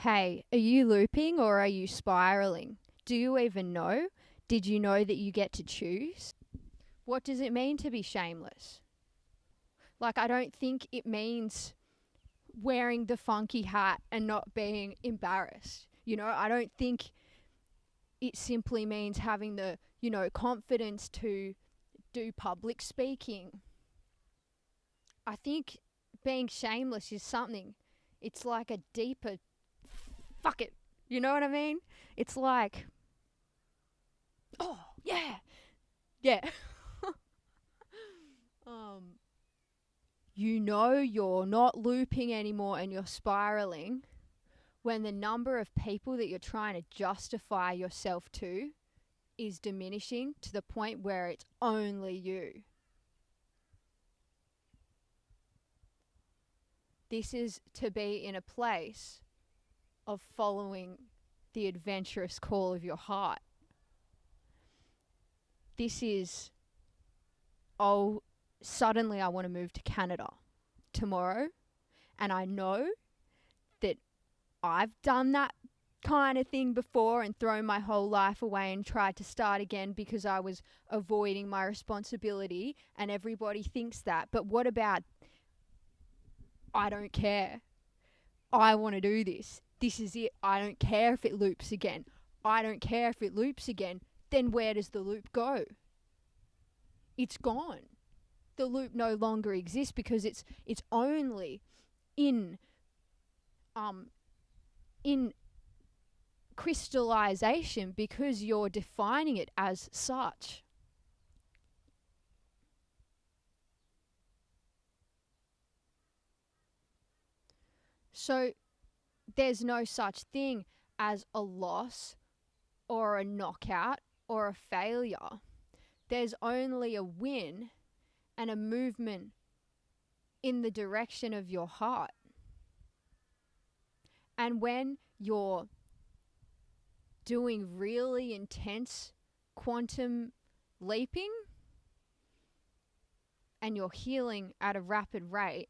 Hey, are you looping or are you spiraling? Do you even know? Did you know that you get to choose? What does it mean to be shameless? Like, I don't think it means wearing the funky hat and not being embarrassed. I don't think it simply means having the, confidence to do public speaking. I think being shameless is something, it's like a deeper, fuck it. You know what I mean? It's like, oh, yeah, yeah. um, you're not looping anymore and you're spiraling when the number of people that you're trying to justify yourself to is diminishing to the point where it's only you. This is to be in a place of following the adventurous call of your heart. This is, oh, suddenly I want to move to Canada tomorrow. And I know that I've done that kind of thing before and thrown my whole life away and tried to start again because I was avoiding my responsibility, and everybody thinks that. But what about, I don't care. I want to do this. This is it. I don't care if it loops again. I don't care if it loops again. Then where does the loop go? It's gone. The loop no longer exists because it's only in in crystallization because you're defining it as such. So there's no such thing as a loss or a knockout or a failure. There's only a win and a movement in the direction of your heart. And when you're doing really intense quantum leaping and you're healing at a rapid rate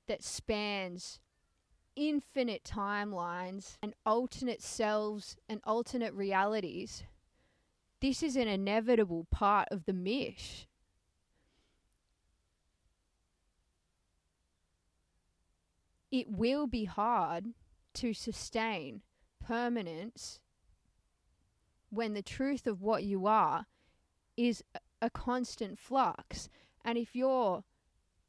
that spans infinite timelines and alternate selves and alternate realities, this is an inevitable part of the mish. It will be hard to sustain permanence when the truth of what you are is a constant flux. And if you're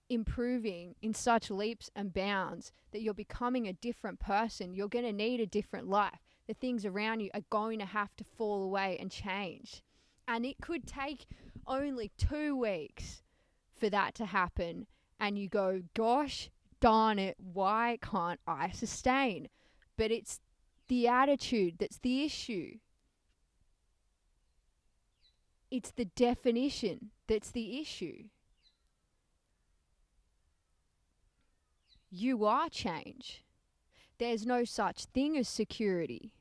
improving in such leaps and bounds that you're becoming a different person, you're going to need a different life. The things around you are going to have to fall away and change. And it could take only 2 weeks for that to happen. And you go, gosh darn it, why can't I sustain? But it's the attitude that's the issue. It's the definition that's the issue. You are change. There's no such thing as security,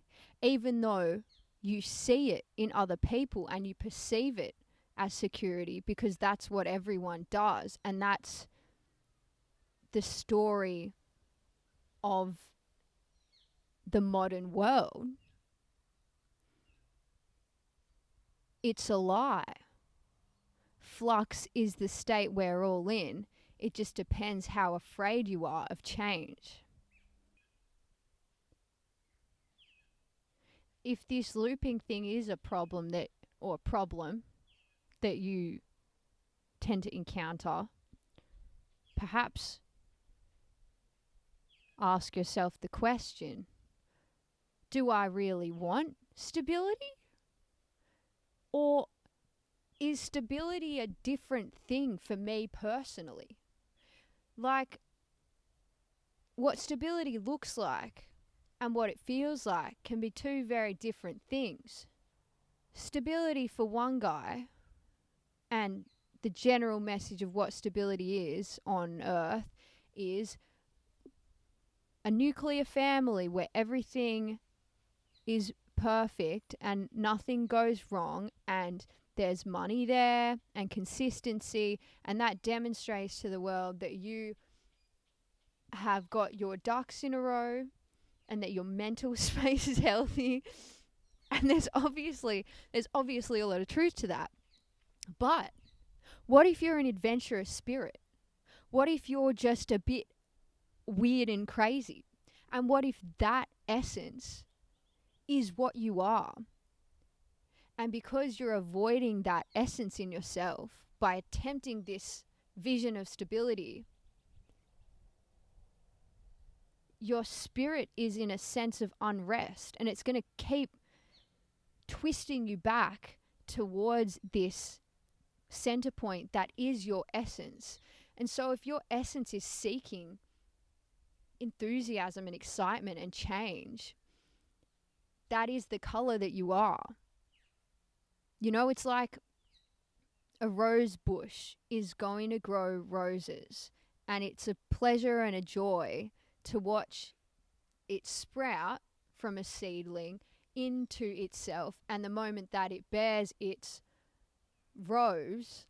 even though you see it in other people and you perceive it as security because that's what everyone does. And that's the story of the modern world. It's a lie. Flux is the state we're all in. It just depends how afraid you are of change. If this looping thing is a problem that you tend to encounter, perhaps ask yourself the question, do I really want stability? Or is stability a different thing for me personally? Like, what stability looks like and what it feels like can be 2 very different things. Stability for one guy, and the general message of what stability is on Earth, is a nuclear family where everything is perfect and nothing goes wrong, and there's money there and consistency, and that demonstrates to the world that you have got your ducks in a row and that your mental space is healthy. And there's obviously a lot of truth to that. But what if you're an adventurous spirit? What if you're just a bit weird and crazy? And what if that essence is what you are? And because you're avoiding that essence in yourself by attempting this vision of stability, your spirit is in a sense of unrest, and it's going to keep twisting you back towards this center point that is your essence. And so if your essence is seeking enthusiasm and excitement and change, that is the color that you are. You know, it's like a rose bush is going to grow roses, and it's a pleasure and a joy to watch it sprout from a seedling into itself, and the moment that it bears its rose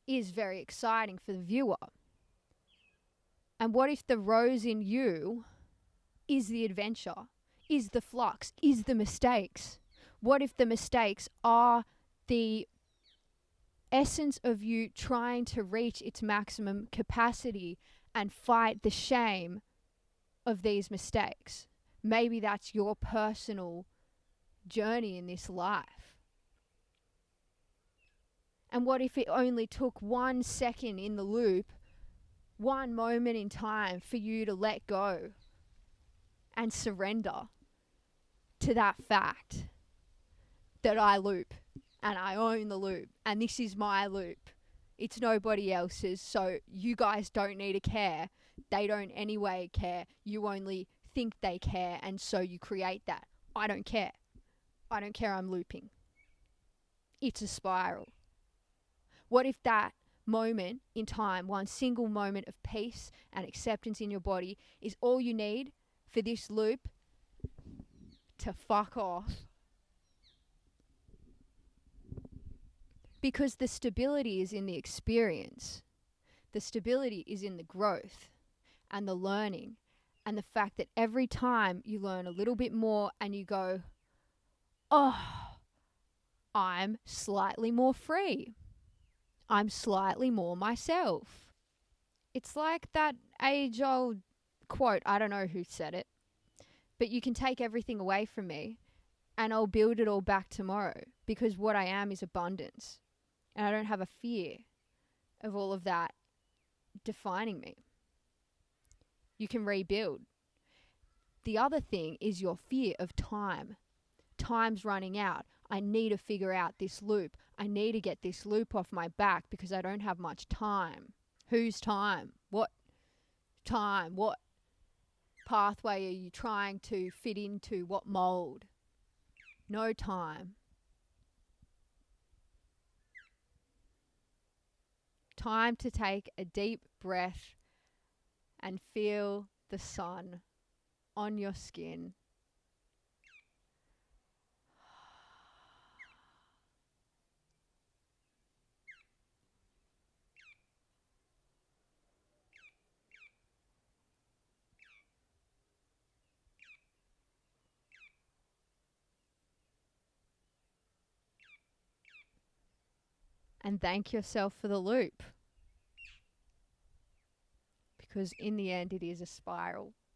is very exciting for the viewer. And what if the rose in you is the adventure, is the flux, is the mistakes? What if the mistakes are the essence of you trying to reach its maximum capacity and fight the shame of these mistakes? Maybe that's your personal journey in this life. And what if it only took 1 second in the loop, one moment in time for you to let go and surrender to that fact that I loop and I own the loop and this is my loop. It's nobody else's, so you guys don't need to care. They don't anyway care. You only think they care, and so you create that. I don't care. I don't care I'm looping. It's a spiral. What if that moment in time, one single moment of peace and acceptance in your body, is all you need for this loop to fuck off? Because the stability is in the experience. The stability is in the growth and the learning and the fact that every time you learn a little bit more and you go, oh, I'm slightly more free. I'm slightly more myself. It's like that age-old quote, I don't know who said it, but you can take everything away from me and I'll build it all back tomorrow, because what I am is abundance. And I don't have a fear of all of that defining me. You can rebuild. The other thing is your fear of time. Time's running out. I need to figure out this loop. I need to get this loop off my back because I don't have much time. Whose time? What time? What pathway are you trying to fit into? What mold? No time. Time to take a deep breath and feel the sun on your skin. And thank yourself for the loop. Because in the end, it is a spiral.